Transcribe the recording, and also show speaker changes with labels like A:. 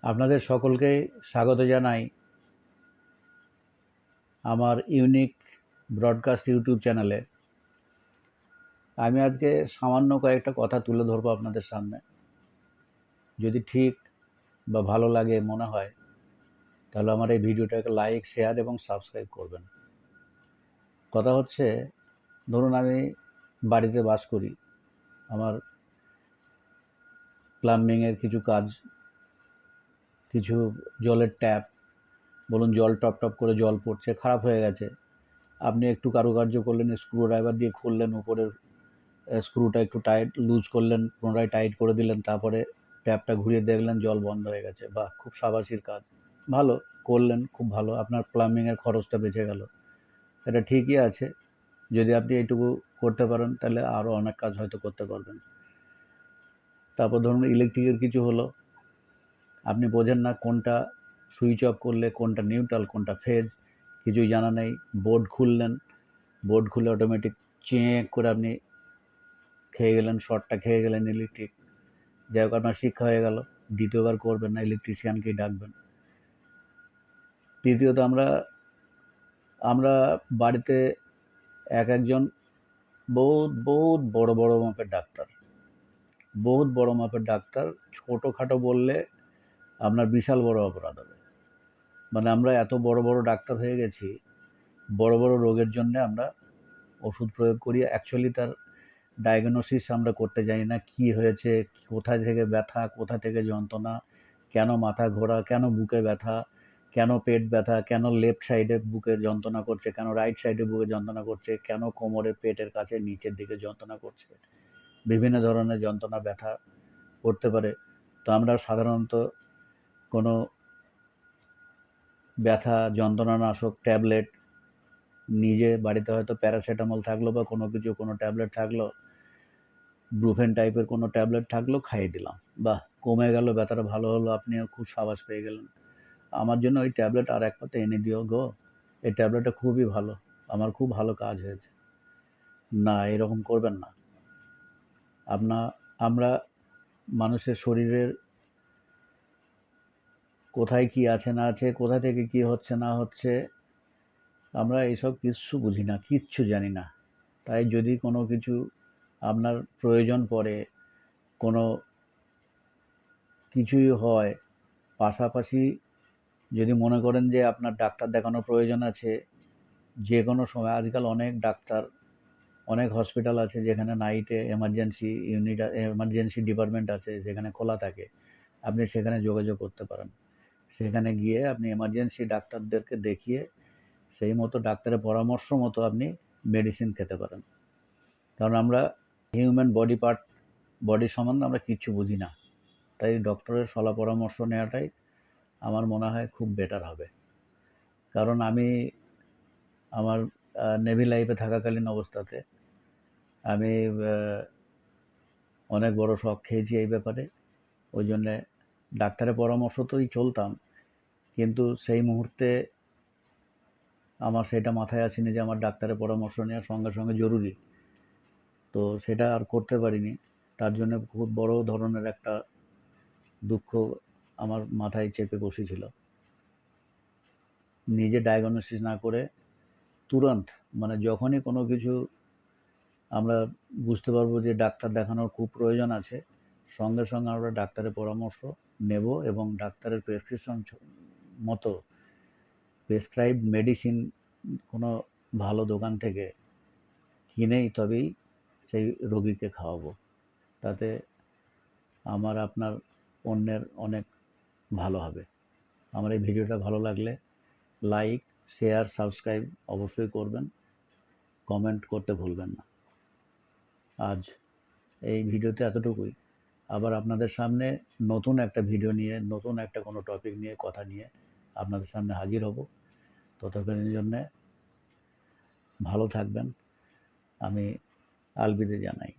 A: আপনাদের সকলকে স্বাগত জানাই আমার ইউনিক ব্রডকাস্ট ইউটিউব চ্যানেলে। আমি আজকে সামান্য কয়েকটা কথা তুলে ধরবো আপনাদের সামনে। যদি ঠিক বা ভালো লাগে মনে হয় তাহলে আমার এই ভিডিওটাকে লাইক, শেয়ার এবং সাবস্ক্রাইব করবেন। কথা হচ্ছে, ধরুন আমি বাড়িতে বাস করি, আমার প্লাম্বিংয়ের কিছু কাজ, কিছু জলের ট্যাপ, বলুন জল টপ টপ করে জল পড়ছে, খারাপ হয়ে গেছে। আপনি একটু কারুকার্য করলেন, স্ক্রু ড্রাইভার দিয়ে খুললেন, উপরের স্ক্রুটা একটু টাইট লুজ করলেন, পুনরায় টাইট করে দিলেন, তারপরে ট্যাপটা ঘুরিয়ে দেখলেন জল বন্ধ হয়ে গেছে। বাহ, খুব সাবাসির কাজ, ভালো করলেন, খুব ভালো, আপনার প্লাম্বিংয়ের খরচটা বেঁচে গেল। এটা ঠিকই আছে, যদি আপনি এইটুকু করতে পারেন তাহলে আরও অনেক কাজ হয়তো করতে পারবেন। তারপর ধরুন ইলেকট্রিকের কিছু হলো, আপনি বোঝেন না কোনটা সুইচ অফ করলে কোনটা নিউট্রাল কোনটা ফেজ, কিছুই জানা নেই। বোর্ড খুললেন, বোর্ড খুলে অটোমেটিক চেক করে আপনি খেয়ে গেলেন, শর্টটা খেয়ে গেলেন ইলেকট্রিক। যাই হোক, আপনার শিক্ষা হয়ে গেল, দ্বিতীয়বার করবেন না, ইলেকট্রিশিয়ানকেই ডাকবেন। তৃতীয়ত, আমরা বাড়িতে একজন বহুত বহুত বড় বড় মাপের ডাক্তার, বহুত বড় মাপের ডাক্তার। ছোটোখাটো বললে আপনার বিশাল বড় অপরাধ হবে। মানে আমরা এত বড় বড় ডাক্তার হয়ে গেছি, বড় বড় রোগের জন্য আমরা ওষুধ প্রয়োগ করি, অ্যাকচুয়ালি তার ডায়াগনোসিস আমরা করতে জানি না। কি হয়েছে, কোথা থেকে ব্যথা, কোথা থেকে যন্ত্রণা, কেন মাথা ঘোরা, কেন বুকে ব্যথা, কেন পেট ব্যথা, কেন লেফট সাইডে বুকে যন্ত্রণা করছে, কেন রাইট সাইডে বুকে যন্ত্রণা করছে, কেন কোমরে পেটের কাছে নিচের দিকে যন্ত্রণা করছে। বিভিন্ন ধরনের যন্ত্রণা ব্যথা করতে পারে। তো আমরা সাধারণত কোনো ব্যথা যন্ত্রণানাশক ট্যাবলেট নিজে বাড়িতে, হয়তো প্যারাসিটামল থাকলো বা কোনো ট্যাবলেট থাকলো, ব্রুফেন টাইপের কোনো ট্যাবলেট থাকলো, খাইয়ে দিলাম, বাহ কমে গেল, ব্যথাটা ভালো হলো, আপনিও খুব সাবাস পেয়ে গেলেন। আমার জন্য ওই ট্যাবলেট আর এক পাতা এনে দিও গো, এই ট্যাবলেটটা খুবই ভালো, আমার খুব ভালো কাজ হয়েছে। না, এরকম করবেন না। আমরা মানুষের শরীরের কোথায় কি আছে না আছে, কোথা থেকে কি হচ্ছে না হচ্ছে, আমরা এইসব কিচ্ছু বুঝি না, কিচ্ছু জানি না। তাই যদি কোনো কিছু আপনার প্রয়োজন পড়ে, কোনো কিছুই হয়, পাশাপাশি যদি মনে করেন যে আপনার ডাক্তার দেখানোর প্রয়োজন আছে, যে কোনো সময়, আজকাল অনেক ডাক্তার, অনেক হসপিটাল আছে যেখানে নাইটে এমার্জেন্সি ইউনিট, এমার্জেন্সি ডিপার্টমেন্ট আছে যেখানে খোলা থাকে, আপনি সেখানে যোগাযোগ করতে পারেন। সেখানে গিয়ে আপনি এমার্জেন্সি ডাক্তারদেরকে দেখিয়ে সেই মতো ডাক্তারের পরামর্শ মতো আপনি মেডিসিন খেতে পারেন। কারণ আমরা হিউম্যান বডি পার্ট, বডি সম্বন্ধে আমরা কিচ্ছু বুঝি না। তাই ডক্টরের শলা পরামর্শ নেওয়াটাই আমার মনে হয় খুব বেটার হবে। কারণ আমি আমার নেভি লাইফে থাকাকালীন অবস্থাতে আমি অনেক বড় শক খেয়েছি এই ব্যাপারে। ওই জন্যে ডাক্তারের পরামর্শতেই চলতাম, কিন্তু সেই মুহূর্তে আমার সেটা মাথায় আসেনি যে আমার ডাক্তারের পরামর্শ নেওয়া সঙ্গে সঙ্গে জরুরি। তো সেটা আর করতে পারিনি। তার জন্য খুব বড় ধরনের একটা দুঃখ আমার মাথায় চেপে বসেছিল। নিজে ডায়াগনোসিস না করে তুরন্ত, মানে যখনই কোনো কিছু আমরা বুঝতে পারবো যে ডাক্তার দেখানোর খুব প্রয়োজন আছে, সঙ্গে সঙ্গে আমরা ডাক্তারের পরামর্শ নেব এবং ডাক্তারের প্রেসক্রিপশন মতো প্রেসক্রাইবড মেডিসিন কোনো ভালো দোকান থেকে কিনেই তবেই সেই রোগীকে খাওয়াবো। তাতে আমার আপনার অন্যের অনেক ভালো হবে। আমার এই ভিডিওটা ভালো লাগলে লাইক, শেয়ার, সাবস্ক্রাইব অবশ্যই করবেন, কমেন্ট করতে ভুলবেন না। আজ এই ভিডিওতে এতটুকুই। আবার আপনাদের সামনে নতুন একটা ভিডিও নিয়ে, নতুন একটা কোনো টপিক নিয়ে, কথা নিয়ে আপনাদের সামনে হাজির হব। ততক্ষণের জন্যে ভালো থাকবেন, আমি আলবিদা জানাই।